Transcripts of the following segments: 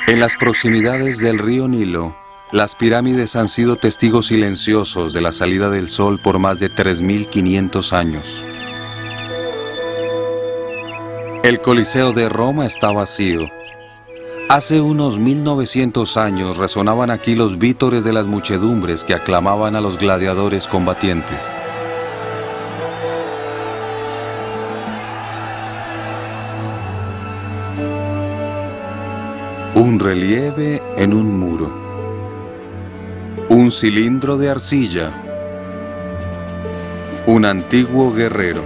En las proximidades del río Nilo, las pirámides han sido testigos silenciosos de la salida del sol por más de 3.500 años. El Coliseo de Roma está vacío. Hace unos 1900 años resonaban aquí los vítores de las muchedumbres que aclamaban a los gladiadores combatientes. Un relieve en un muro. Un cilindro de arcilla. Un antiguo guerrero.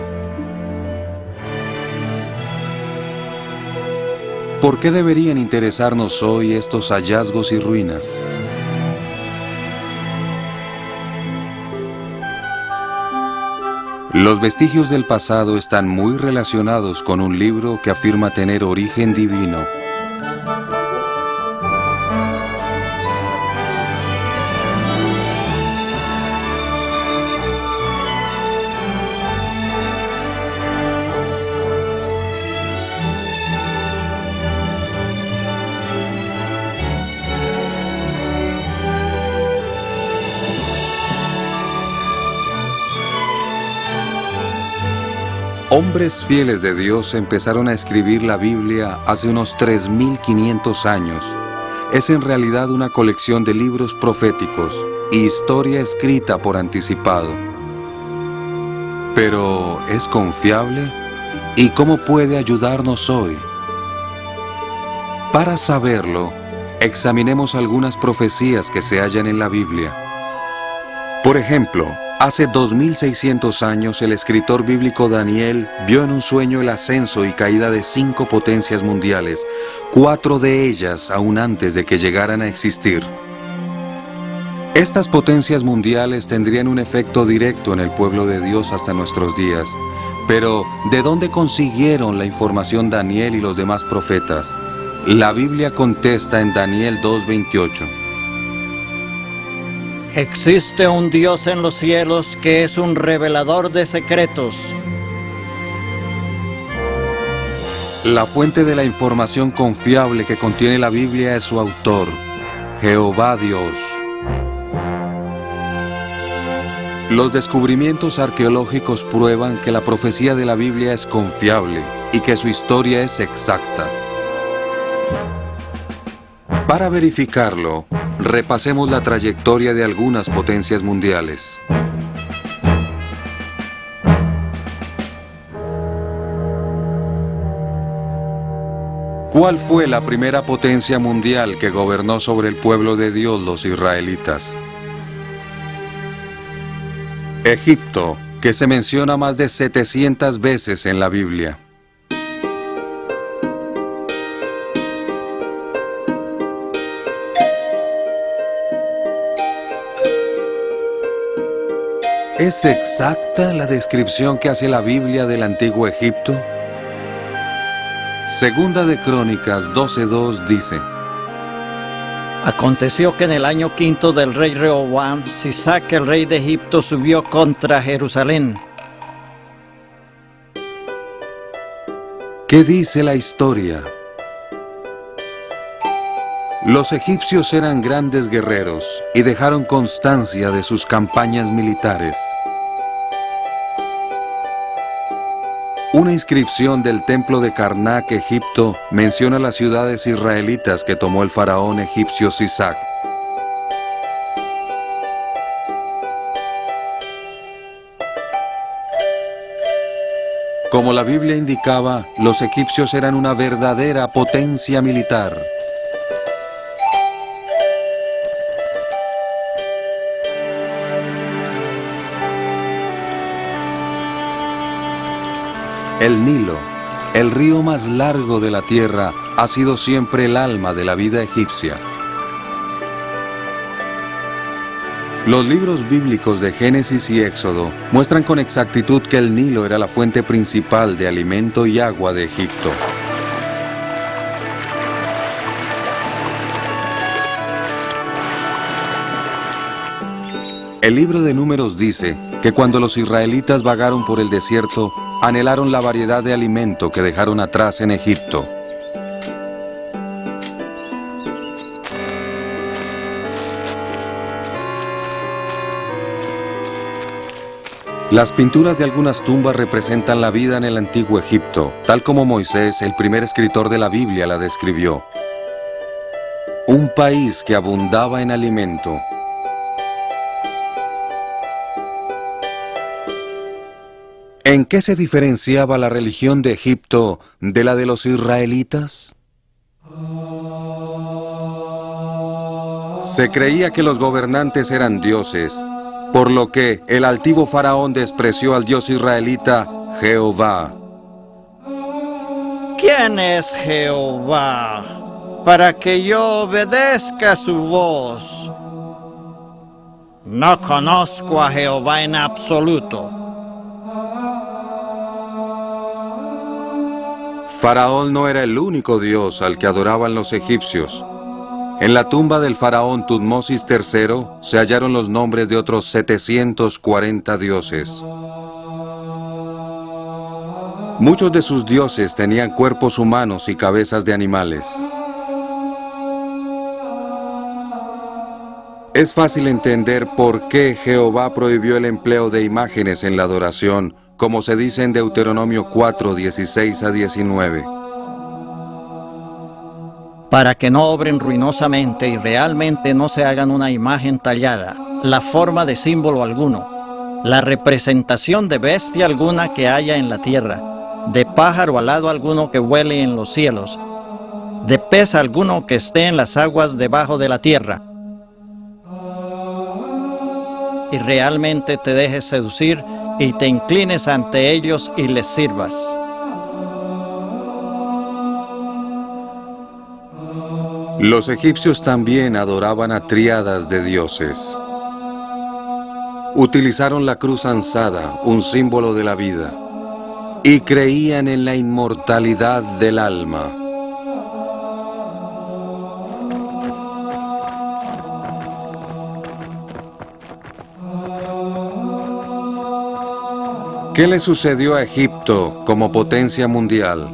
¿Por qué deberían interesarnos hoy estos hallazgos y ruinas? Los vestigios del pasado están muy relacionados con un libro que afirma tener origen divino. Hombres fieles de Dios empezaron a escribir la Biblia hace unos 3.500 años. Es en realidad una colección de libros proféticos y historia escrita por anticipado. Pero, ¿es confiable? ¿Y cómo puede ayudarnos hoy? Para saberlo, examinemos algunas profecías que se hallan en la Biblia. Por ejemplo, hace 2600 años el escritor bíblico Daniel vio en un sueño el ascenso y caída de 5 potencias mundiales, 4 de ellas aún antes de que llegaran a existir. Estas potencias mundiales tendrían un efecto directo en el pueblo de Dios hasta nuestros días. Pero, ¿de dónde consiguieron la información Daniel y los demás profetas? La Biblia contesta en Daniel 2:28. Existe un Dios en los cielos que es un revelador de secretos. La fuente de la información confiable que contiene la Biblia es su autor, Jehová Dios. Los descubrimientos arqueológicos prueban que la profecía de la Biblia es confiable y que su historia es exacta. Para verificarlo, repasemos la trayectoria de algunas potencias mundiales. ¿Cuál fue la primera potencia mundial que gobernó sobre el pueblo de Dios, los israelitas? Egipto, que se menciona más de 700 veces en la Biblia. ¿Es exacta la descripción que hace la Biblia del antiguo Egipto? Segunda de Crónicas 12:2 dice: Aconteció que en el año 5 del rey Rehoboam, Sisac, el rey de Egipto, subió contra Jerusalén. ¿Qué dice la historia? Los egipcios eran grandes guerreros y dejaron constancia de sus campañas militares. Una inscripción del templo de Karnak, Egipto, menciona las ciudades israelitas que tomó el faraón egipcio Sisac. Como la Biblia indicaba, los egipcios eran una verdadera potencia militar. El Nilo, el río más largo de la tierra, ha sido siempre el alma de la vida egipcia. Los libros bíblicos de Génesis y Éxodo muestran con exactitud que el Nilo era la fuente principal de alimento y agua de Egipto. El libro de Números dice que cuando los israelitas vagaron por el desierto, anhelaron la variedad de alimento que dejaron atrás en Egipto. Las pinturas de algunas tumbas representan la vida en el antiguo Egipto, tal como Moisés, el primer escritor de la Biblia, la describió. Un país que abundaba en alimento. ¿En qué se diferenciaba la religión de Egipto de la de los israelitas? Se creía que los gobernantes eran dioses, por lo que el altivo faraón despreció al dios israelita Jehová. ¿Quién es Jehová para que yo obedezca su voz? No conozco a Jehová en absoluto. Faraón no era el único dios al que adoraban los egipcios. En la tumba del faraón Tutmosis III se hallaron los nombres de otros 740 dioses. Muchos de sus dioses tenían cuerpos humanos y cabezas de animales. Es fácil entender por qué Jehová prohibió el empleo de imágenes en la adoración, como se dice en Deuteronomio 4, 16 a 19. Para que no obren ruinosamente y realmente no se hagan una imagen tallada, la forma de símbolo alguno, la representación de bestia alguna que haya en la tierra, de pájaro alado alguno que vuele en los cielos, de pez alguno que esté en las aguas debajo de la tierra. Y realmente te dejes seducir y te inclines ante ellos y les sirvas. Los egipcios también adoraban a tríadas de dioses. Utilizaron la cruz ansada, un símbolo de la vida, y creían en la inmortalidad del alma. ¿Qué le sucedió a Egipto como potencia mundial?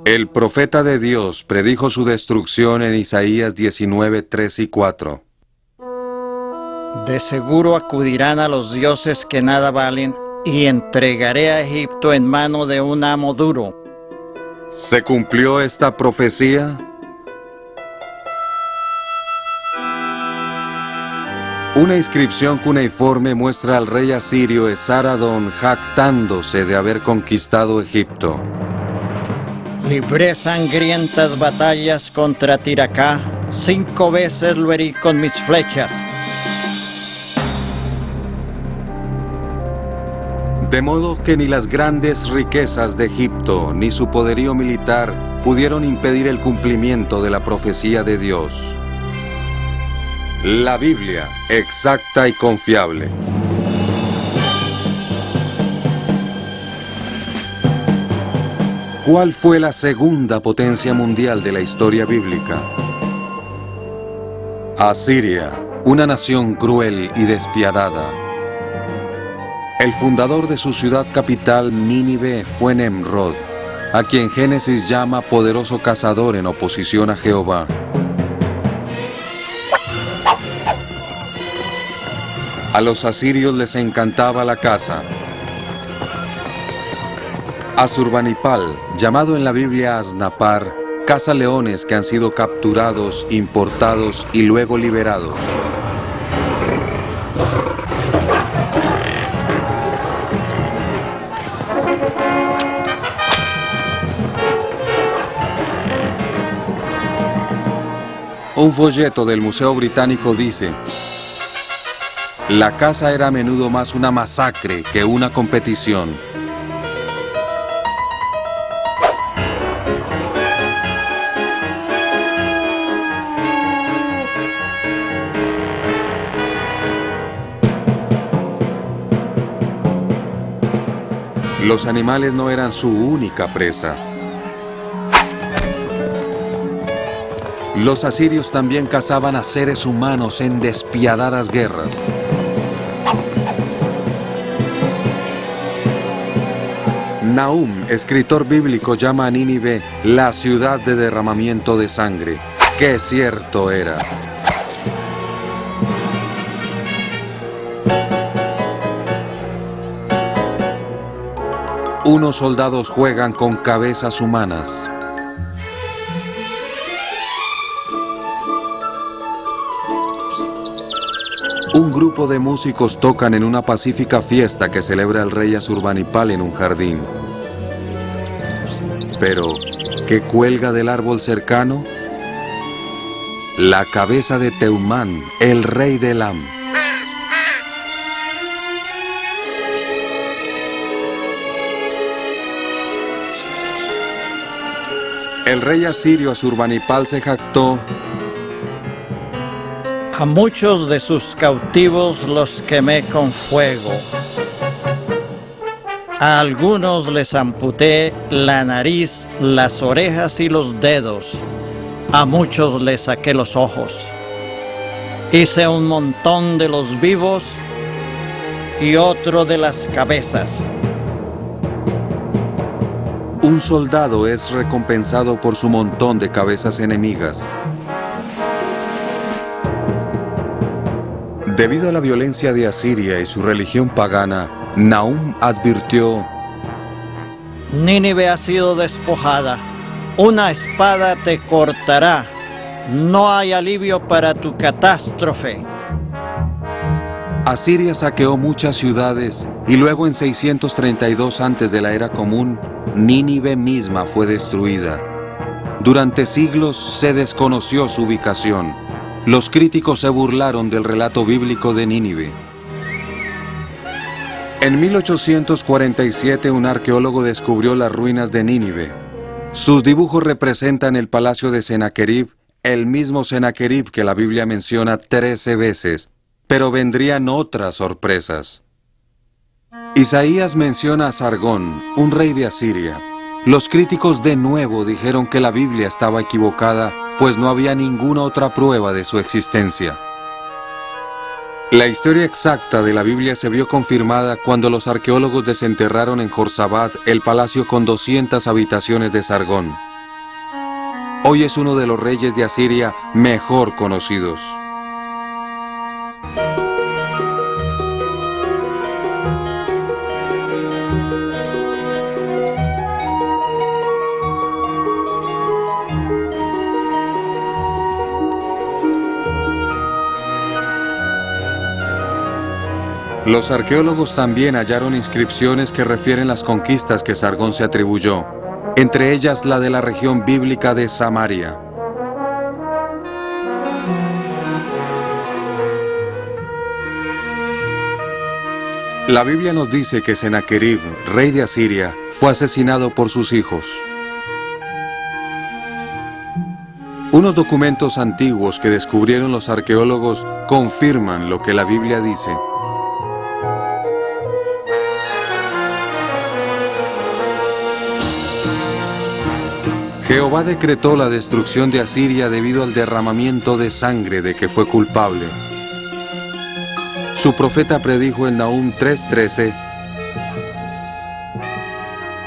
El profeta de Dios predijo su destrucción en Isaías 19, 3 y 4. De seguro acudirán a los dioses que nada valen, y entregaré a Egipto en mano de un amo duro. ¿Se cumplió esta profecía? Una inscripción cuneiforme muestra al rey asirio Esaradón jactándose de haber conquistado Egipto. Libré sangrientas batallas contra Tiracá, 5 veces lo herí con mis flechas. De modo que ni las grandes riquezas de Egipto ni su poderío militar pudieron impedir el cumplimiento de la profecía de Dios. La Biblia, exacta y confiable. ¿Cuál fue la segunda potencia mundial de la historia bíblica? Asiria, una nación cruel y despiadada. El fundador de su ciudad capital, Nínive, fue Nemrod, a quien Génesis llama poderoso cazador en oposición a Jehová. A los asirios les encantaba la caza. Asurbanipal, llamado en la Biblia Asnapar, caza leones que han sido capturados, importados y luego liberados. Un folleto del Museo Británico dice: la caza era a menudo más una masacre que una competición. Los animales no eran su única presa. Los asirios también cazaban a seres humanos en despiadadas guerras. Nahum, escritor bíblico, llama a Nínive la ciudad de derramamiento de sangre. ¡Qué cierto era! Unos soldados juegan con cabezas humanas. Un grupo de músicos tocan en una pacífica fiesta que celebra el rey Asurbanipal en un jardín. Pero, ¿qué cuelga del árbol cercano? La cabeza de Teumán, el rey de Elam. El rey asirio Asurbanipal se jactó: a muchos de sus cautivos los quemé con fuego. A algunos les amputé la nariz, las orejas y los dedos. A muchos les saqué los ojos. Hice un montón de los vivos y otro de las cabezas. Un soldado es recompensado por su montón de cabezas enemigas. Debido a la violencia de Asiria y su religión pagana, Nahum advirtió: Nínive ha sido despojada. Una espada te cortará. No hay alivio para tu catástrofe. Asiria saqueó muchas ciudades y luego en 632 antes de la era común, Nínive misma fue destruida. Durante siglos se desconoció su ubicación. Los críticos se burlaron del relato bíblico de Nínive. En 1847 un arqueólogo descubrió las ruinas de Nínive. Sus dibujos representan el palacio de Sennacherib, el mismo Sennacherib que la Biblia menciona 13 veces, pero vendrían otras sorpresas. Isaías menciona a Sargón, un rey de Asiria. Los críticos de nuevo dijeron que la Biblia estaba equivocada, pues no había ninguna otra prueba de su existencia. La historia exacta de la Biblia se vio confirmada cuando los arqueólogos desenterraron en Jorsabad el palacio con 200 habitaciones de Sargón. Hoy es uno de los reyes de Asiria mejor conocidos. Los arqueólogos también hallaron inscripciones que refieren las conquistas que Sargón se atribuyó, entre ellas la de la región bíblica de Samaria. La Biblia nos dice que Sennacherib, rey de Asiria, fue asesinado por sus hijos. Unos documentos antiguos que descubrieron los arqueólogos confirman lo que la Biblia dice. Jehová decretó la destrucción de Asiria debido al derramamiento de sangre de que fue culpable. Su profeta predijo en Nahum 3:13: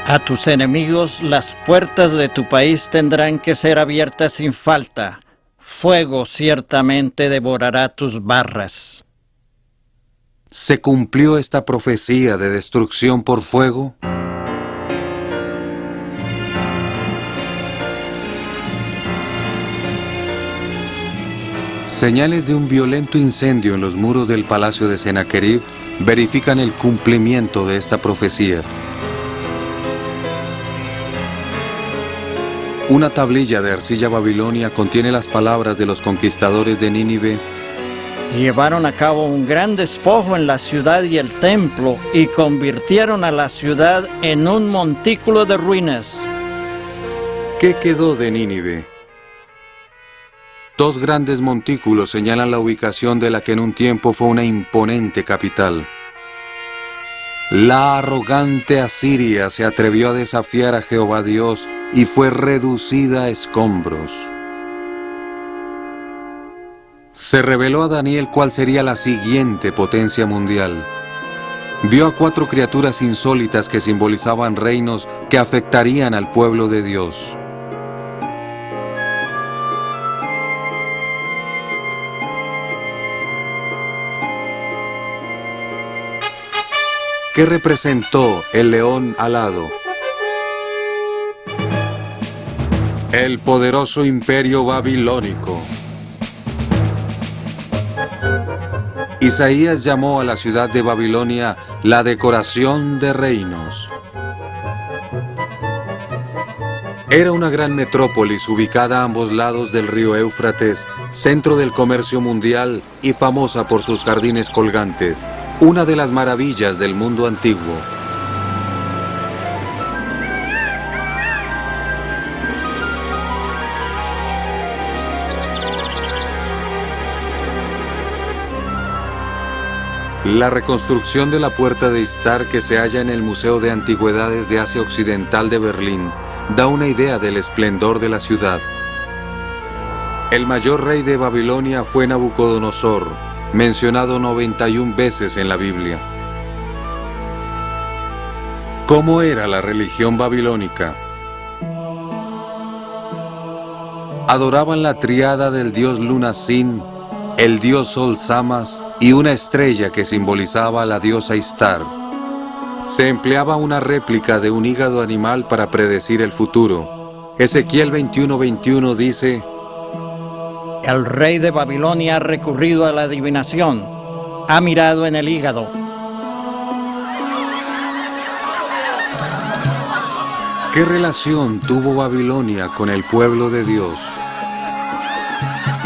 A tus enemigos las puertas de tu país tendrán que ser abiertas sin falta. Fuego ciertamente devorará tus barras. ¿Se cumplió esta profecía de destrucción por fuego? Señales de un violento incendio en los muros del palacio de Sennacherib verifican el cumplimiento de esta profecía. Una tablilla de arcilla babilonia contiene las palabras de los conquistadores de Nínive: Llevaron a cabo un gran despojo en la ciudad y el templo y convirtieron a la ciudad en un montículo de ruinas. ¿Qué quedó de Nínive? Dos grandes montículos señalan la ubicación de la que en un tiempo fue una imponente capital. La arrogante Asiria se atrevió a desafiar a Jehová Dios y fue reducida a escombros. Se reveló a Daniel cuál sería la siguiente potencia mundial. Vio a 4 criaturas insólitas que simbolizaban reinos que afectarían al pueblo de Dios. ¿Qué representó el león alado? El poderoso imperio babilónico. Isaías llamó a la ciudad de Babilonia la decoración de reinos. Era una gran metrópolis ubicada a ambos lados del río Éufrates, centro del comercio mundial y famosa por sus jardines colgantes, una de las maravillas del mundo antiguo. La reconstrucción de la Puerta de Istar, que se halla en el Museo de Antigüedades de Asia Occidental de Berlín, da una idea del esplendor de la ciudad. El mayor rey de Babilonia fue Nabucodonosor, mencionado 91 veces en la Biblia. ¿Cómo era la religión babilónica? Adoraban la tríada del dios Lunasin, el dios Sol Samas y una estrella que simbolizaba a la diosa Istar. Se empleaba una réplica de un hígado animal para predecir el futuro. Ezequiel 21:21 dice: El rey de Babilonia ha recurrido a la adivinación, ha mirado en el hígado. ¿Qué relación tuvo Babilonia con el pueblo de Dios?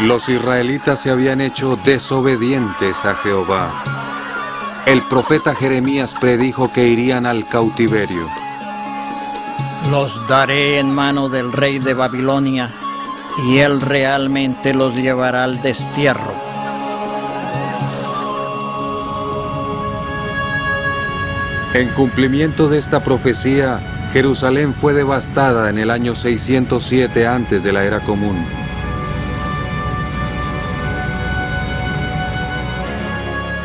Los israelitas se habían hecho desobedientes a Jehová. El profeta Jeremías predijo que irían al cautiverio. Los daré en mano del rey de Babilonia, y él realmente los llevará al destierro. En cumplimiento de esta profecía, Jerusalén fue devastada en el año 607 antes de la Era Común.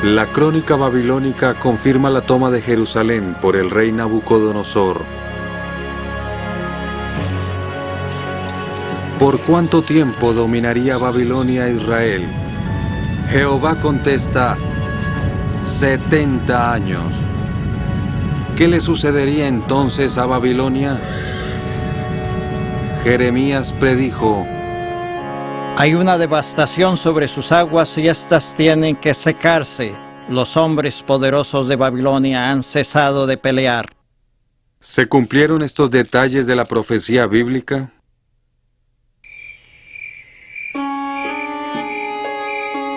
La crónica babilónica confirma la toma de Jerusalén por el rey Nabucodonosor. ¿Por cuánto tiempo dominaría Babilonia a Israel? Jehová contesta: 70 años. ¿Qué le sucedería entonces a Babilonia? Jeremías predijo: Hay una devastación sobre sus aguas y éstas tienen que secarse. Los hombres poderosos de Babilonia han cesado de pelear. ¿Se cumplieron estos detalles de la profecía bíblica?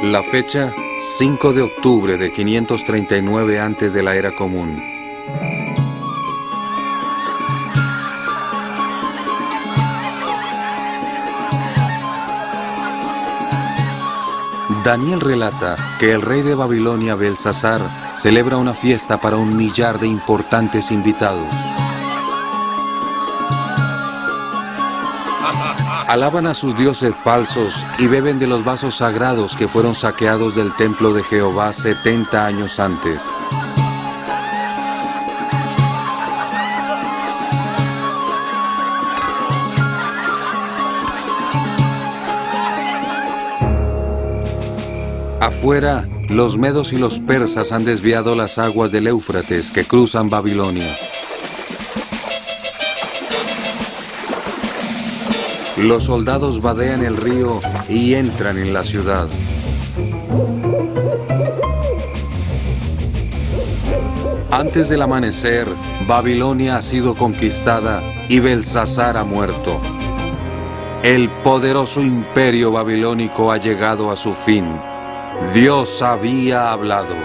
La fecha: 5 de octubre de 539 antes de la Era Común. Daniel relata que el rey de Babilonia, Belsasar, celebra una fiesta para 1 millar de importantes invitados. Alaban a sus dioses falsos y beben de los vasos sagrados que fueron saqueados del templo de Jehová 70 años antes. Afuera, los medos y los persas han desviado las aguas del Éufrates que cruzan Babilonia. Los soldados vadean el río y entran en la ciudad. Antes del amanecer, Babilonia ha sido conquistada y Belsasar ha muerto. El poderoso imperio babilónico ha llegado a su fin. Dios había hablado.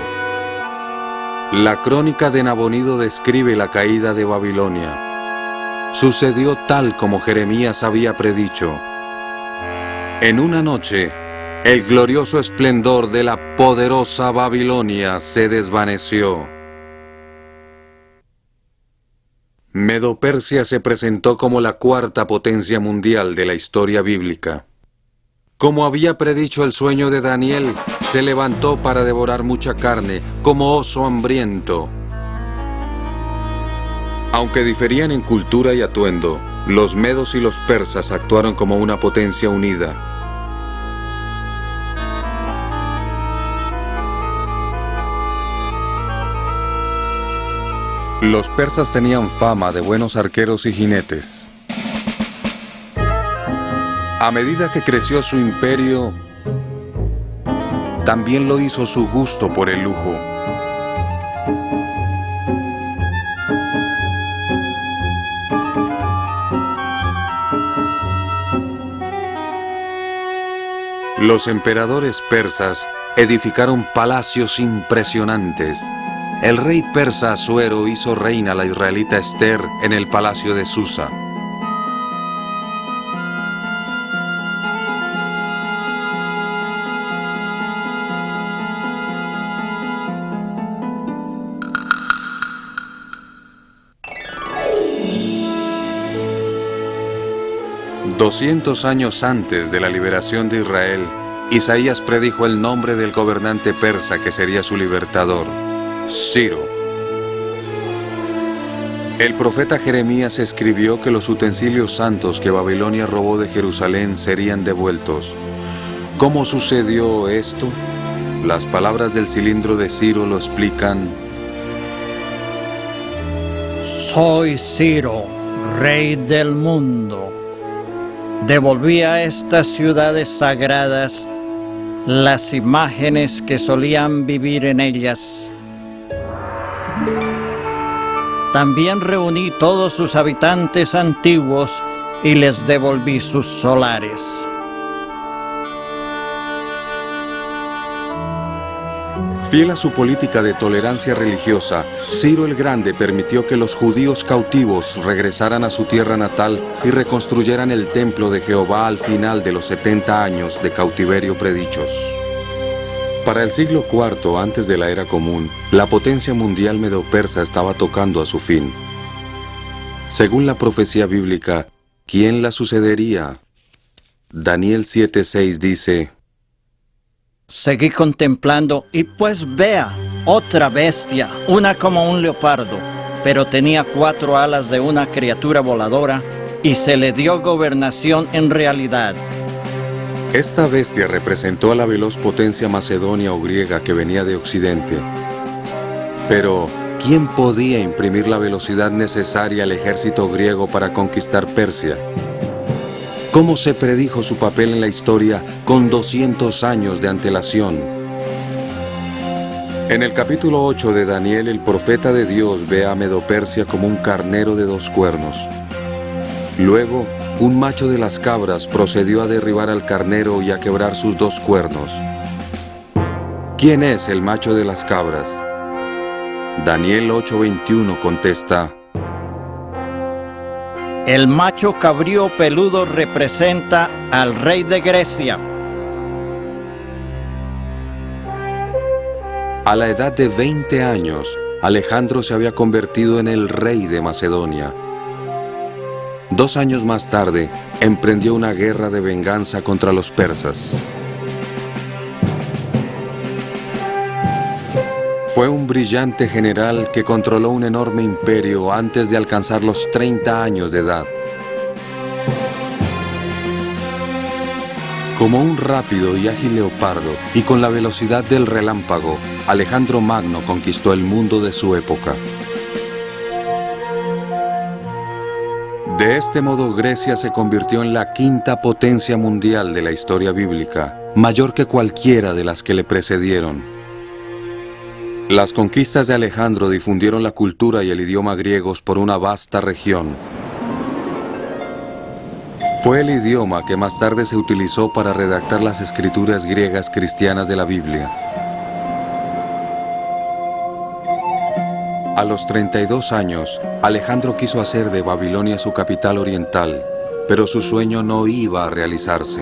La crónica de Nabonido describe la caída de Babilonia. Sucedió tal como Jeremías había predicho. En una noche, el glorioso esplendor de la poderosa Babilonia se desvaneció. Medo-Persia se presentó como la cuarta potencia mundial de la historia bíblica. Como había predicho el sueño de Daniel, se levantó para devorar mucha carne, como oso hambriento. Aunque diferían en cultura y atuendo, los medos y los persas actuaron como una potencia unida. Los persas tenían fama de buenos arqueros y jinetes. A medida que creció su imperio, también lo hizo su gusto por el lujo. Los emperadores persas edificaron palacios impresionantes. El rey persa Asuero hizo reina a la israelita Esther en el palacio de Susa. $200 años antes de la liberación de Israel, Isaías predijo el nombre del gobernante persa que sería su libertador, Ciro. El profeta Jeremías escribió que los utensilios santos que Babilonia robó de Jerusalén serían devueltos. ¿Cómo sucedió esto? Las palabras del cilindro de Ciro lo explican. Soy Ciro, rey del mundo. Devolví a estas ciudades sagradas las imágenes que solían vivir en ellas. También reuní todos sus habitantes antiguos y les devolví sus solares. Fiel a su política de tolerancia religiosa, Ciro el Grande permitió que los judíos cautivos regresaran a su tierra natal y reconstruyeran el templo de Jehová al final de los 70 años de cautiverio predichos. Para el siglo IV antes de la era común, la potencia mundial medo-persa estaba tocando a su fin. Según la profecía bíblica, ¿quién la sucedería? Daniel 7:6 dice: Seguí contemplando y pues vea, otra bestia, una como un leopardo, pero tenía 4 alas de una criatura voladora y se le dio gobernación en realidad. Esta bestia representó a la veloz potencia macedonia o griega que venía de Occidente. Pero, ¿quién podía imprimir la velocidad necesaria al ejército griego para conquistar Persia? ¿Cómo se predijo su papel en la historia con 200 años de antelación? En el capítulo 8 de Daniel, el profeta de Dios ve a Medo-Persia como un carnero de 2 cuernos. Luego, un macho de las cabras procedió a derribar al carnero y a quebrar sus 2 cuernos. ¿Quién es el macho de las cabras? Daniel 8:21 contesta: El macho cabrío peludo representa al rey de Grecia. A la edad de 20 años, Alejandro se había convertido en el rey de Macedonia. 2 años más tarde, emprendió una guerra de venganza contra los persas. Fue un brillante general que controló un enorme imperio antes de alcanzar los 30 años de edad. Como un rápido y ágil leopardo y con la velocidad del relámpago, Alejandro Magno conquistó el mundo de su época. De este modo, Grecia se convirtió en la 5ª potencia mundial de la historia bíblica, mayor que cualquiera de las que le precedieron. Las conquistas de Alejandro difundieron la cultura y el idioma griegos por una vasta región. Fue el idioma que más tarde se utilizó para redactar las escrituras griegas cristianas de la Biblia. A los 32 años, Alejandro quiso hacer de Babilonia su capital oriental, pero su sueño no iba a realizarse.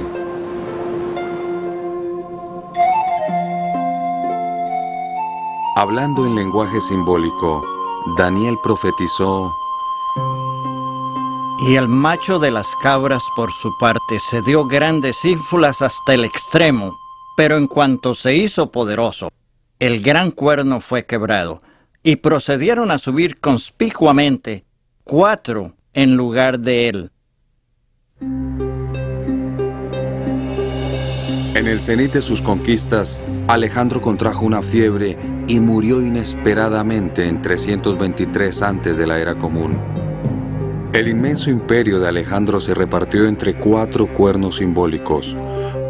Hablando en lenguaje simbólico, Daniel profetizó: Y el macho de las cabras, por su parte, se dio grandes ínfulas hasta el extremo, pero en cuanto se hizo poderoso, el gran cuerno fue quebrado, y procedieron a subir conspicuamente 4 en lugar de él. En el cenit de sus conquistas, Alejandro contrajo una fiebre y murió inesperadamente en 323 antes de la Era Común. El inmenso imperio de Alejandro se repartió entre 4 cuernos simbólicos,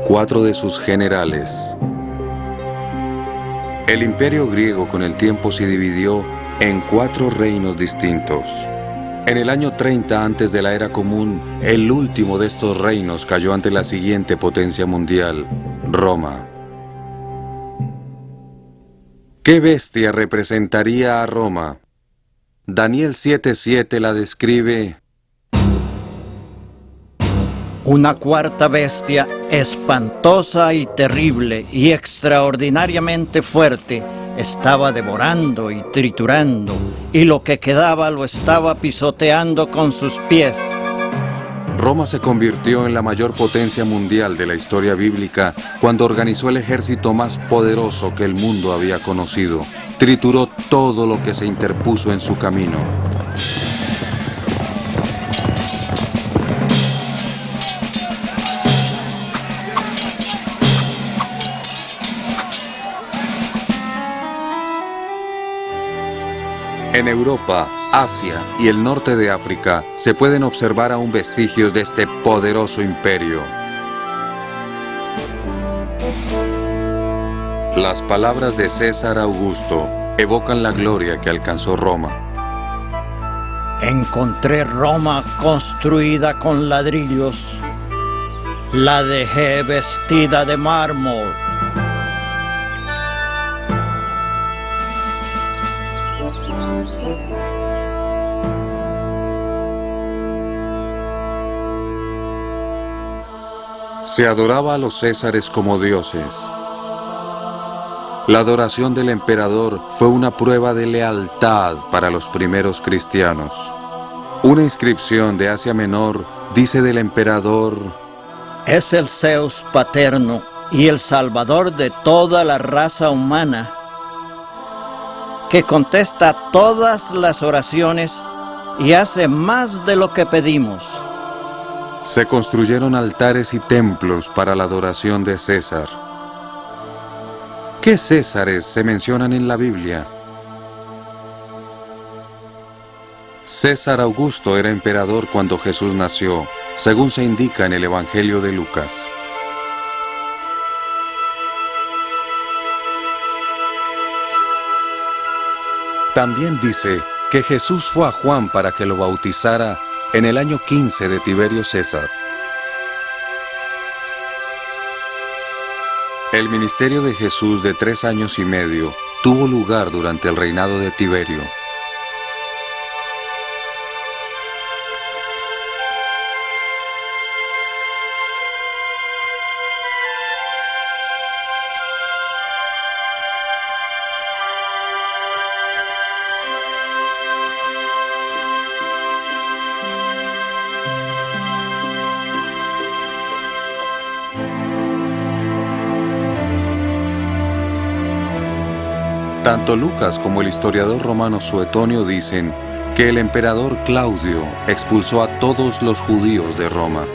4 de sus generales. El imperio griego con el tiempo se dividió en 4 reinos distintos. En el año 30 antes de la Era Común, el último de estos reinos cayó ante la siguiente potencia mundial, Roma. ¿Qué bestia representaría a Roma? Daniel 7:7 la describe: una cuarta bestia, espantosa y terrible y extraordinariamente fuerte, estaba devorando y triturando, y lo que quedaba lo estaba pisoteando con sus pies. Roma se convirtió en la mayor potencia mundial de la historia bíblica cuando organizó el ejército más poderoso que el mundo había conocido. Trituró todo lo que se interpuso en su camino. En Europa, Asia y el norte de África se pueden observar aún vestigios de este poderoso imperio. Las palabras de César Augusto evocan la gloria que alcanzó Roma. Encontré Roma construida con ladrillos. La dejé vestida de mármol. Se adoraba a los césares como dioses. La adoración del emperador fue una prueba de lealtad para los primeros cristianos. Una inscripción de Asia Menor dice del emperador: es el Zeus paterno y el salvador de toda la raza humana, que contesta todas las oraciones y hace más de lo que pedimos. Se construyeron altares y templos para la adoración de César. ¿Qué césares se mencionan en la Biblia? César Augusto era emperador cuando Jesús nació, según se indica en el Evangelio de Lucas. También dice que Jesús fue a Juan para que lo bautizara en el año 15 de Tiberio César. El ministerio de Jesús de 3 años y medio tuvo lugar durante el reinado de Tiberio. Tanto Lucas como el historiador romano Suetonio dicen que el emperador Claudio expulsó a todos los judíos de Roma.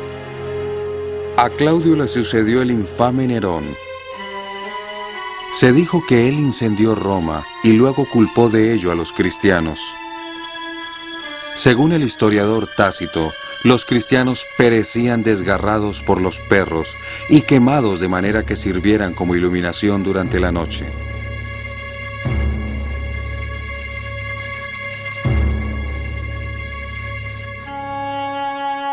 A Claudio le sucedió el infame Nerón. Se dijo que él incendió Roma y luego culpó de ello a los cristianos. Según el historiador Tácito, los cristianos perecían desgarrados por los perros y quemados de manera que sirvieran como iluminación durante la noche.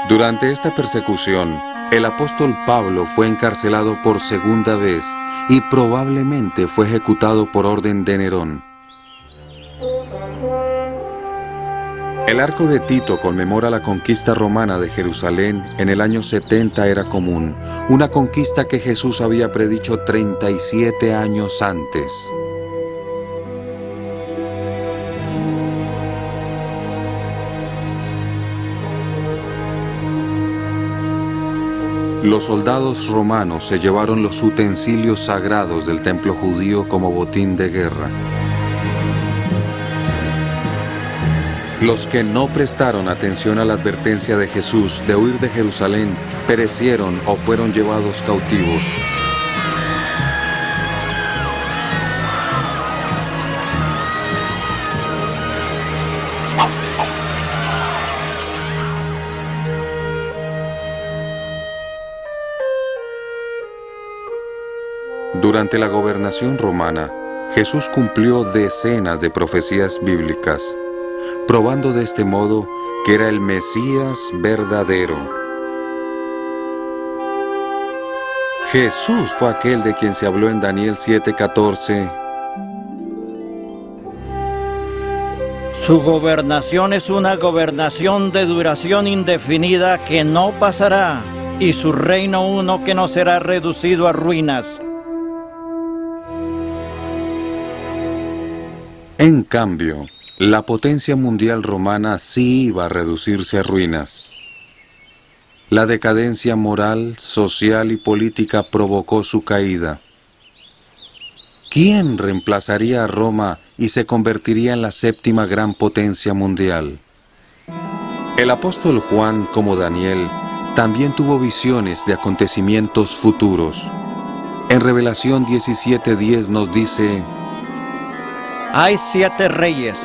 Durante esta persecución, el apóstol Pablo fue encarcelado por segunda vez y probablemente fue ejecutado por orden de Nerón. El arco de Tito conmemora la conquista romana de Jerusalén en el año 70 Era Común, una conquista que Jesús había predicho 37 años antes. Los soldados romanos se llevaron los utensilios sagrados del templo judío como botín de guerra. Los que no prestaron atención a la advertencia de Jesús de huir de Jerusalén perecieron o fueron llevados cautivos. Durante la gobernación romana, Jesús cumplió decenas de profecías bíblicas, probando de este modo que era el Mesías verdadero. Jesús fue aquel de quien se habló en Daniel 7:14. Su gobernación es una gobernación de duración indefinida que no pasará, y su reino uno que no será reducido a ruinas. En cambio, la potencia mundial romana sí iba a reducirse a ruinas. La decadencia moral, social y política provocó su caída. ¿Quién reemplazaría a Roma y se convertiría en la séptima gran potencia mundial? El apóstol Juan, como Daniel, también tuvo visiones de acontecimientos futuros. En Revelación 17:10 nos dice: Hay 7 reyes,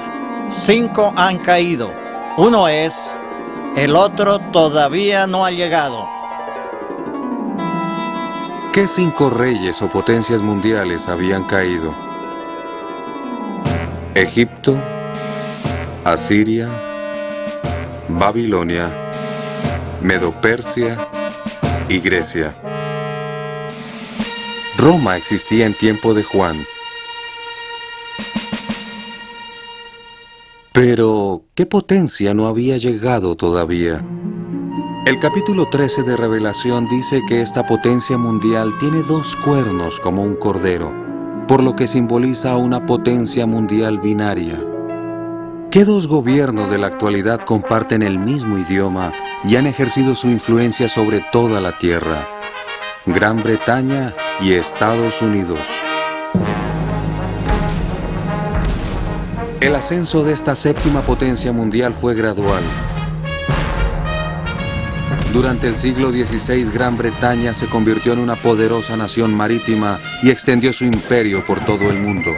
5 han caído, uno es, el otro todavía no ha llegado. ¿Qué 5 reyes o potencias mundiales habían caído? Egipto, Asiria, Babilonia, Medo-Persia y Grecia. Roma existía en tiempo de Juan. Pero, ¿qué potencia no había llegado todavía? El capítulo 13 de Revelación dice que esta potencia mundial tiene 2 cuernos como un cordero, por lo que simboliza una potencia mundial binaria. ¿Qué 2 gobiernos de la actualidad comparten el mismo idioma y han ejercido su influencia sobre toda la tierra? Gran Bretaña y Estados Unidos. El ascenso de esta séptima potencia mundial fue gradual. Durante el siglo XVI, Gran Bretaña se convirtió en una poderosa nación marítima y extendió su imperio por todo el mundo.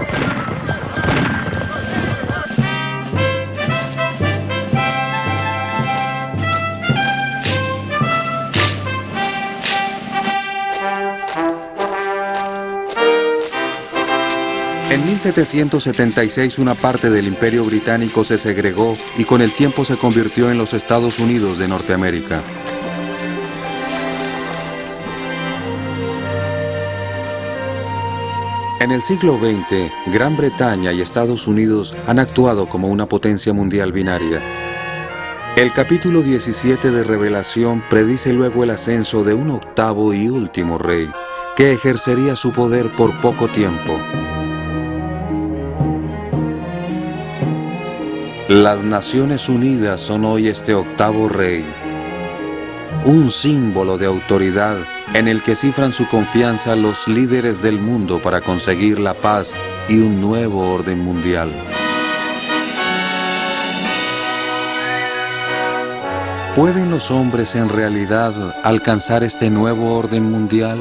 En 1776 una parte del Imperio Británico se segregó y con el tiempo se convirtió en los Estados Unidos de Norteamérica. En el siglo XX, Gran Bretaña y Estados Unidos han actuado como una potencia mundial binaria. El capítulo 17 de Revelación predice luego el ascenso de un octavo y último rey, que ejercería su poder por poco tiempo. Las Naciones Unidas son hoy este octavo rey, un símbolo de autoridad en el que cifran su confianza los líderes del mundo para conseguir la paz y un nuevo orden mundial. ¿Pueden los hombres en realidad alcanzar este nuevo orden mundial?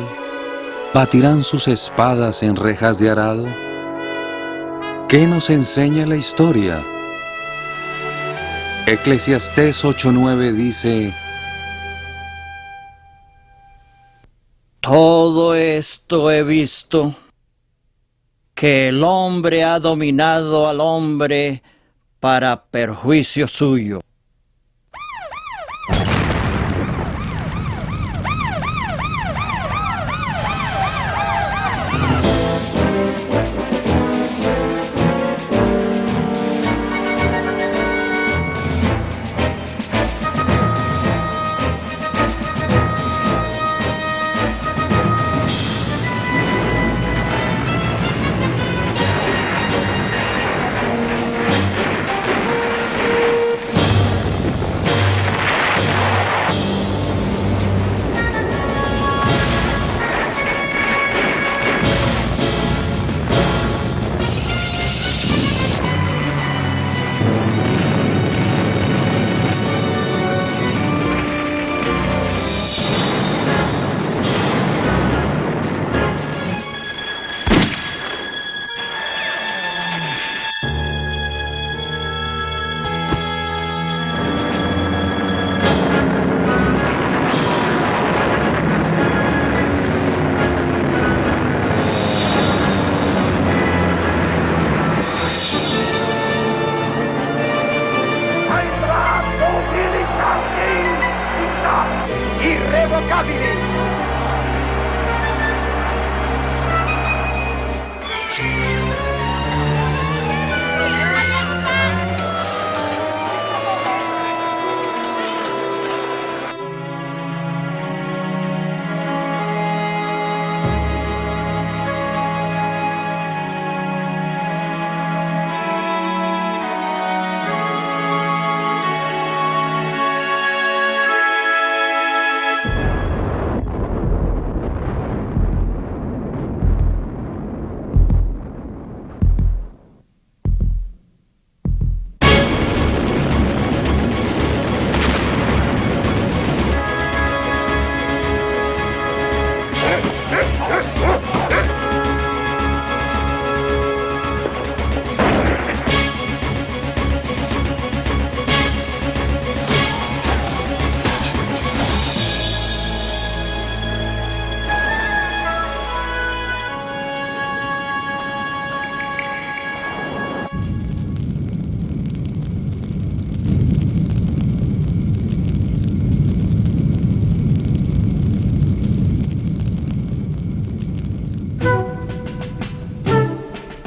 ¿Batirán sus espadas en rejas de arado? ¿Qué nos enseña la historia? Eclesiastés 8:9 dice: Todo esto he visto, que el hombre ha dominado al hombre para perjuicio suyo.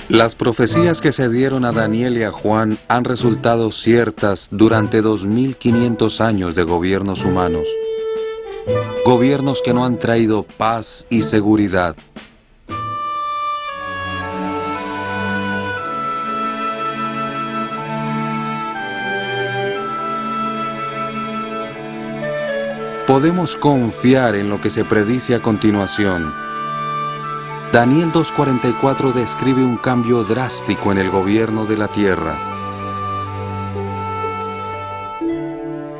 Las profecías que se dieron a Daniel y a Juan han resultado ciertas durante 2500 años de gobiernos humanos. Gobiernos que no han traído paz y seguridad. Podemos confiar en lo que se predice a continuación. Daniel 2:44 describe un cambio drástico en el gobierno de la tierra.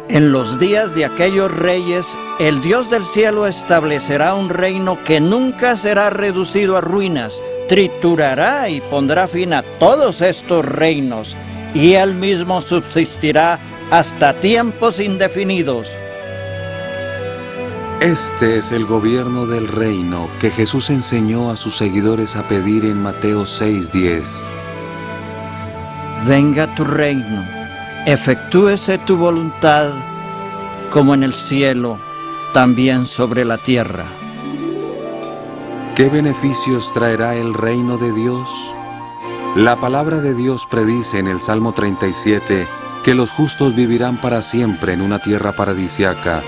En los días de aquellos reyes, el Dios del cielo establecerá un reino que nunca será reducido a ruinas, triturará y pondrá fin a todos estos reinos, y Él mismo subsistirá hasta tiempos indefinidos. Este es el gobierno del reino que Jesús enseñó a sus seguidores a pedir en Mateo 6:10. Venga tu reino, efectúese tu voluntad, como en el cielo, también sobre la tierra. ¿Qué beneficios traerá el reino de Dios? La palabra de Dios predice en el Salmo 37 que los justos vivirán para siempre en una tierra paradisiaca.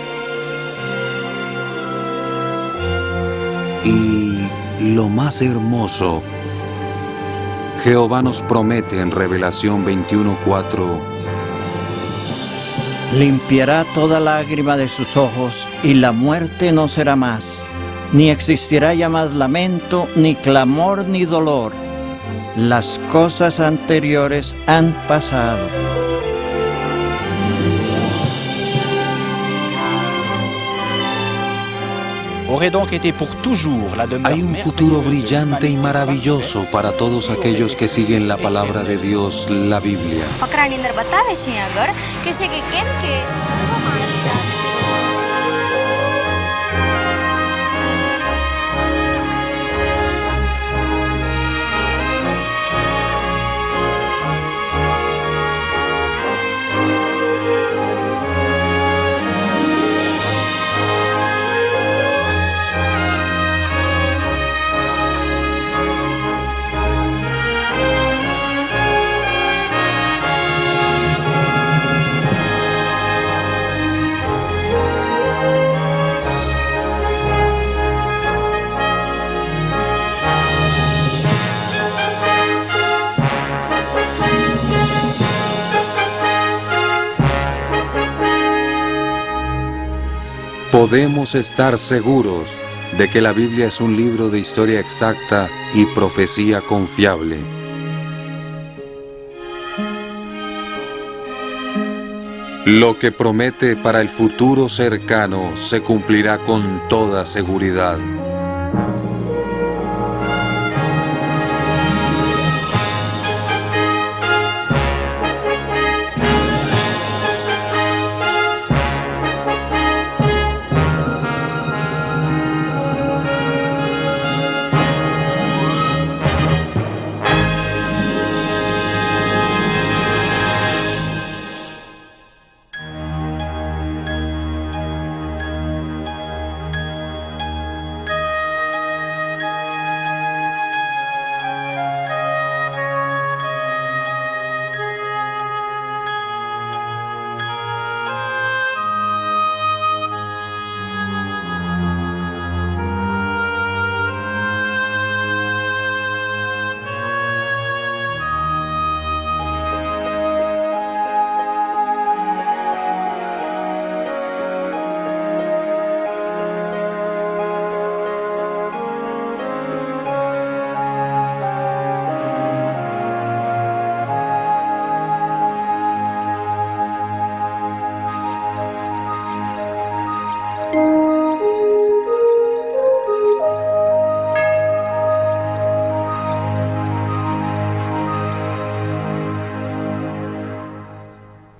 Y lo más hermoso, Jehová nos promete en Revelación 21:4: Limpiará toda lágrima de sus ojos, y la muerte no será más, ni existirá ya más lamento, ni clamor, ni dolor. Las cosas anteriores han pasado. Hay un futuro brillante y maravilloso para todos aquellos que siguen la palabra de Dios, la Biblia. Podemos estar seguros de que la Biblia es un libro de historia exacta y profecía confiable. Lo que promete para el futuro cercano se cumplirá con toda seguridad.